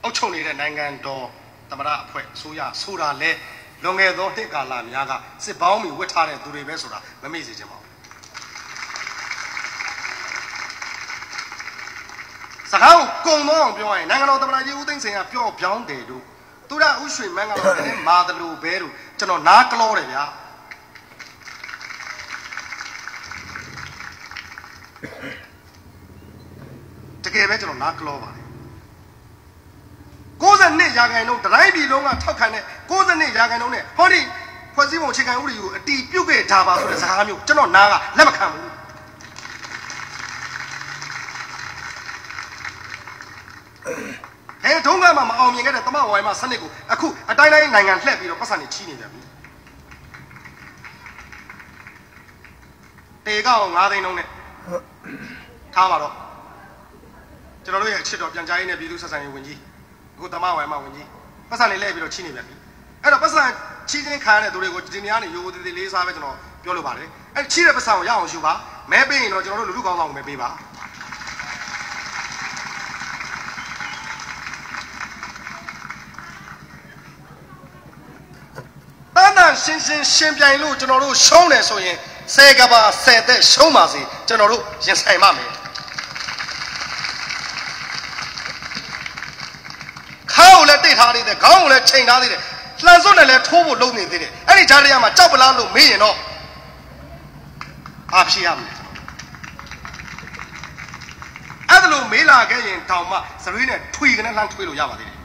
အုပ်ချုပ်နေတဲ့နိုင်ငံတော်သမ္မတအဖွဲ့အစိုးရဆိုတာလဲလွန်ခဲ့သောနှစ်ကာလများကစစ်ပေါင်းမီဝတ်ထားတဲ့သူတွေပဲဆိုတာမမေ့စေချင်ပါဘူးစကားကိုကုံတော့အောင်ပြောရင်နိုင်ငံတော်သမ္မတကြီးဦးသိန်းစိန်ကပြောပြောင်းတယ်တို့သူရဥရွှေမန်းကတော့လည်းမာတယ်လို့ပဲတို့ကျွန်တော်နားကလောတယ်ဗျာတကယ်ပဲကျွန်တော်နားကလောပါတယ်92ရာခိုင်နှုန်းတိုင်းပြည်လုံးကထောက်ခံတဲ့92ရာခိုင်နှုန်းနဲ့ဟောဒီဖွဲ့စည်းပုံအခြေခံဥပဒေကိုအတီးပြုတ်ခဲ့တာပါဆိုတဲ့စကားမျိုးကျွန်တော်နားကလက်မခံဘူးထုံးကမှမအောင်မြင်ခဲ့တဲ့တမဝိုင်းမစနစ်ကိုအခုအတိုင်းတိုင်းနိုင်ငံလှည့်ပြီးတော့ပတ်စံနေချီးနေပြန်ပြီတေကောက်9သိန်းနှုန်းနဲ့ထားပါတော့ကျွန်တော်တို့ရဲ့အချစ်တော်ပြန်ကြားရေးနဲ့ပြည်သူ့ဆက်ဆံရေးဝန်ကြီးအခုတမဝိုင်းမဝန်ကြီးပတ်စံနေလှည့်ပြီးတော့ချီးနေပြန်ပြီအဲ့တော့ပတ်စံချီးချင်းခံရတဲ့သူတွေကိုဒီနေရာနေရိုးသေးသေးလေးစားပဲကျွန်တော်ပြောလိုပါတယ်အဲ့ချီးတဲ့ပတ်စံကိုရအောင်ယူပါမဲပေးရင်တော့ကျွန်တော်တို့လူလူကောင်းဆောင်ကိုမဲပေးပါရှင်းပြိုင်လို့ကျွန်တော်တို့ရှုံးတယ်ဆိုရင်10ကဘာ10သက်ရှုံးပါစေကျွန်တော်တို့ရင်ဆိုင်ပါမယ်ခါကိုလည်းတိတ်ထားသေးတယ်ခေါင်းကိုလည်းချိန်ထားသေးတယ်လှန်စွတ်နဲ့လည်းထိုးဖို့လုပ်နေသေးတယ်အဲ့ဒီကြားထဲမှာကြောက်ပလားလို့မေးရင်တော့အားဖြေရမယ်အဲ့ဒါလို့မေးလာခဲ့ရင်တောင်မှစရီးနဲ့ထွေကနေလှမ်းထွေးလို့ရပါသေးတယ်